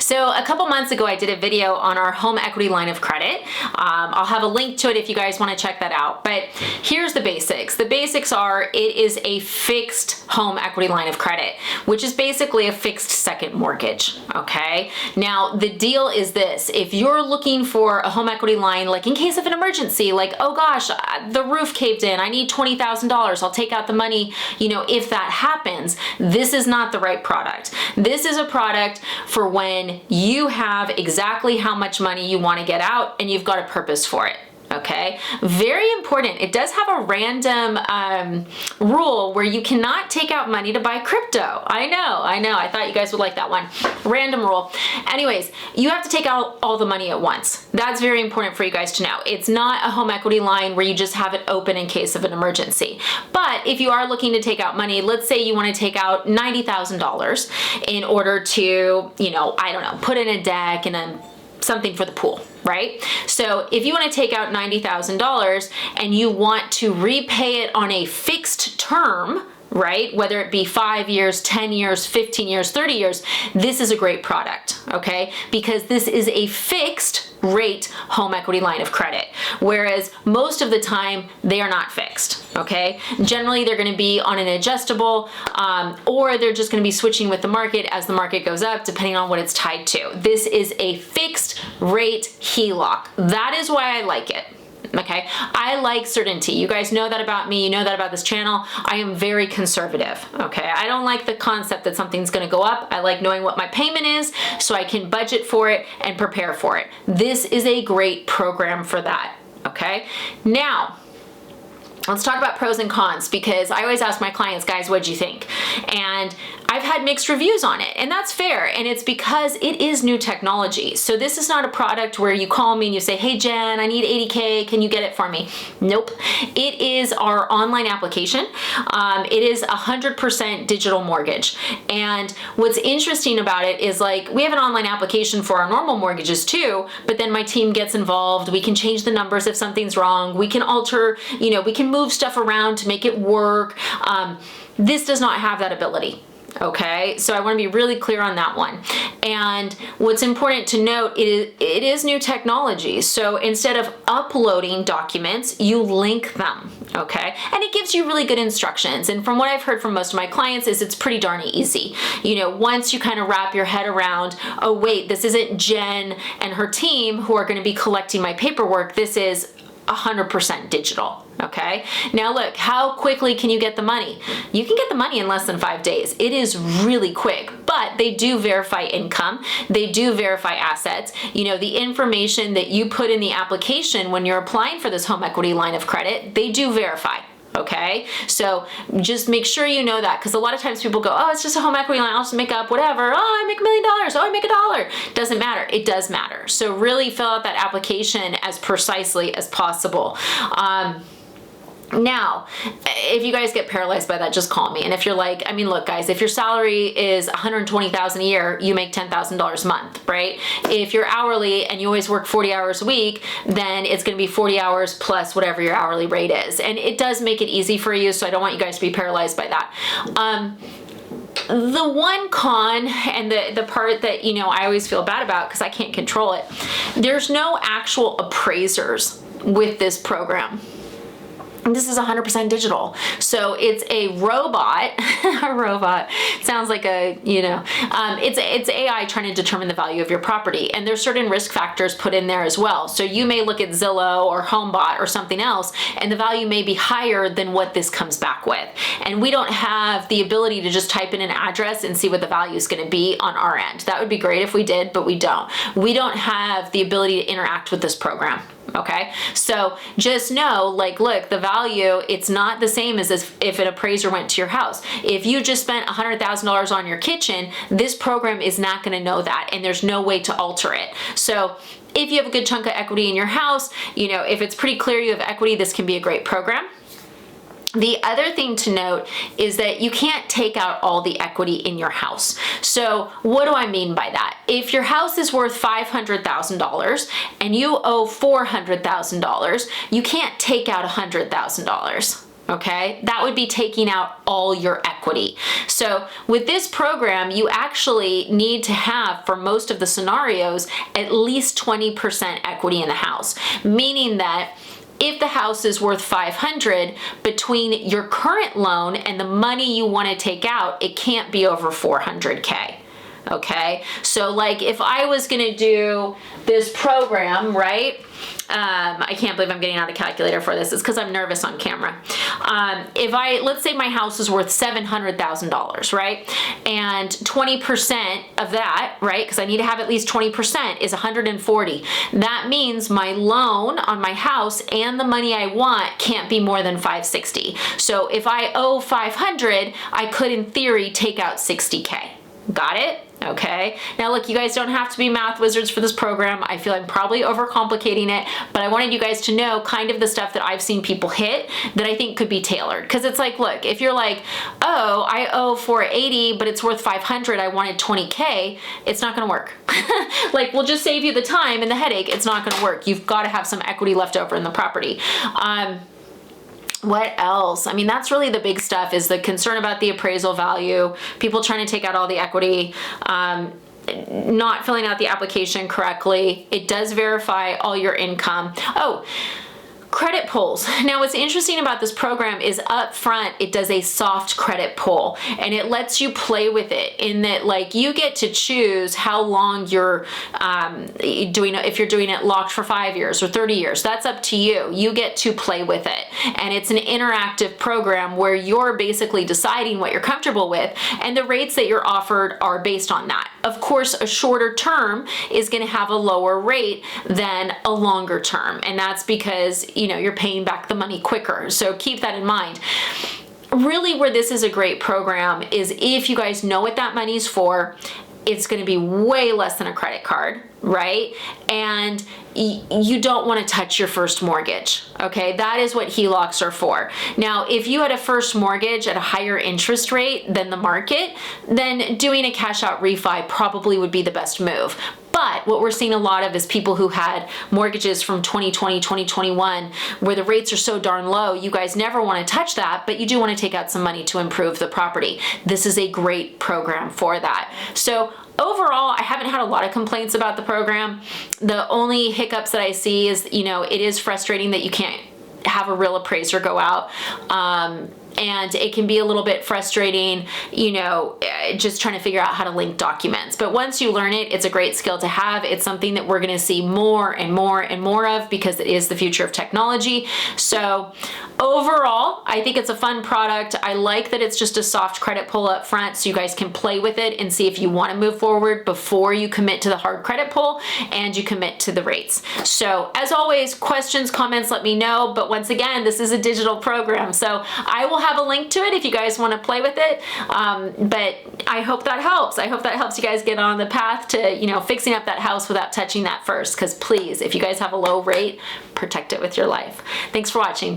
So a couple months ago, I did a video on our home equity line of credit. I'll have a link to it if you guys want to check that out. But here's the basics. The basics are it is a fixed home equity line of credit, which is basically a fixed second mortgage, okay? Now, the deal is this. If you're looking for a home equity line, like in case of an emergency, like, oh gosh, the roof caved in, I need $20,000, I'll take out the money, you know, if that happens, this is not the right product. This is a product for when you have exactly how much money you want to get out and you've got a purpose for it. Okay, very important. It does have a random rule where you cannot take out money to buy crypto. I know. I thought you guys would like that one. Random rule. Anyways, you have to take out all the money at once. That's very important for you guys to know. It's not a home equity line where you just have it open in case of an emergency. But if you are looking to take out money, let's say you want to take out $90,000 in order to, you know, I don't know, put in a deck and then something for the pool, right? So if you want to take out $90,000 and you want to repay it on a fixed term, right? Whether it be 5 years, 10 years, 15 years, 30 years, this is a great product, okay? Because this is a fixed rate home equity line of credit, whereas most of the time they are not fixed, okay? Generally, they're going to be on an adjustable, or they're just going to be switching with the market as the market goes up, depending on what it's tied to. This is a fixed rate HELOC. That is why I like it. Okay, I like certainty. You guys know that about me. You know that about this channel. I am very conservative. Okay, I don't like the concept that something's going to go up. I like knowing what my payment is so I can budget for it and prepare for it. This is a great program for that. Okay, now let's talk about pros and cons, because I always ask my clients, guys, what'd you think? And I've had mixed reviews on it, and that's fair. And it's because it is new technology. So this is not a product where you call me and you say, hey, Jen, I need 80K. Can you get it for me? Nope. It is our online application. It is 100% digital mortgage. And what's interesting about it is, like, we have an online application for our normal mortgages too, but then my team gets involved. We can change the numbers if something's wrong. We can alter, you know, we can move stuff around to make it work. This does not have that ability. Okay, so I want to be really clear on that one. And what's important to note, it is new technology. So instead of uploading documents, you link them. Okay, and it gives you really good instructions. And from what I've heard from most of my clients is it's pretty darn easy. You know, once you kind of wrap your head around, oh wait, this isn't Jen and her team who are going to be collecting my paperwork. This is 100% digital. Okay, now look, how quickly can you get the money? You can get the money in less than 5 days. It is really quick, but they do verify income. They do verify assets. You know, the information that you put in the application when you're applying for this home equity line of credit, they do verify. Okay, so just make sure you know that, because a lot of times people go, oh, it's just a home equity line, I'll just make up whatever. Oh, I make $1 million. Oh, I make $1. Doesn't matter. It does matter. So really fill out that application as precisely as possible. Now, if you guys get paralyzed by that, just call me. And if you're like, I mean, look, guys, if your salary is $120,000 a year, you make $10,000 a month, right? If you're hourly and you always work 40 hours a week, then it's going to be 40 hours plus whatever your hourly rate is. And it does make it easy for you, so I don't want you guys to be paralyzed by that. The one con, and the part that, you know, I always feel bad about because I can't control it, there's no actual appraisers with this program. This is 100% digital. So it's a robot, a robot, sounds like a, you know, it's AI trying to determine the value of your property. And there's certain risk factors put in there as well. So you may look at Zillow or HomeBot or something else, and the value may be higher than what this comes back with. And we don't have the ability to just type in an address and see what the value is going to be on our end. That would be great if we did, but we don't. We don't have the ability to interact with this program. Okay, so just know, like, look, the value, it's not the same as if an appraiser went to your house. If you just spent $100,000 on your kitchen, this program is not going to know that, and there's no way to alter it. So if you have a good chunk of equity in your house, you know, if it's pretty clear you have equity, this can be a great program. The other thing to note is that you can't take out all the equity in your house. So what do I mean by that? If your house is worth $500,000 and you owe $400,000, you can't take out $100,000. Okay, that would be taking out all your equity. So with this program, you actually need to have, for most of the scenarios, at least 20% equity in the house, meaning that if the house is worth 500, between your current loan and the money you want to take out, it can't be over 400K. Okay, so like if I was gonna do this program, right? I can't believe I'm getting out a calculator for this. It's because I'm nervous on camera. Let's say my house is worth $700,000, right? And 20% of that, right? Because I need to have at least 20% is 140. That means my loan on my house and the money I want can't be more than 560. So if I owe 500, I could in theory take out 60K. Got it? Okay. Now look, you guys don't have to be math wizards for this program. I feel I'm probably overcomplicating it, but I wanted you guys to know kind of the stuff that I've seen people hit that I think could be tailored. Because it's like, look, if you're like, oh, I owe 480, but it's worth 500, I wanted 20K, it's not going to work. Like, we'll just save you the time and the headache. It's not going to work. You've got to have some equity left over in the property. What else? I mean, that's really the big stuff, is the concern about the appraisal value, people trying to take out all the equity, not filling out the application correctly. It does verify all your income. Oh, credit pulls. Now, what's interesting about this program is up front, it does a soft credit pull, and it lets you play with it in that, like, you get to choose how long you're doing it. If you're doing it locked for 5 years or 30 years, that's up to you. You get to play with it. And it's an interactive program where you're basically deciding what you're comfortable with, and the rates that you're offered are based on that. Of course, a shorter term is going to have a lower rate than a longer term, and that's because, you know, you're paying back the money quicker. So keep that in mind. Really, where this is a great program is if you guys know what that money's for, it's going to be way less than a credit card, right? And you don't want to touch your first mortgage, okay? That is what HELOCs are for. Now, if you had a first mortgage at a higher interest rate than the market, then doing a cash out refi probably would be the best move. But what we're seeing a lot of is people who had mortgages from 2020, 2021, where the rates are so darn low, you guys never want to touch that, but you do want to take out some money to improve the property. This is a great program for that. So overall, I haven't had a lot of complaints about the program. The only hiccups that I see is, you know, it is frustrating that you can't have a real appraiser go out. And it can be a little bit frustrating, you know, just trying to figure out how to link documents. But once you learn it, it's a great skill to have. It's something that we're going to see more and more and more of because it is the future of technology. So overall, I think it's a fun product. I like that it's just a soft credit pull up front so you guys can play with it and see if you want to move forward before you commit to the hard credit pull and you commit to the rates. So as always, questions, comments, let me know. But once again, this is a digital program, so I will have a link to it if you guys want to play with it. But I hope that helps. I hope that helps you guys get on the path to, you know, fixing up that house without touching that first. Because please, if you guys have a low rate, protect it with your life. Thanks for watching.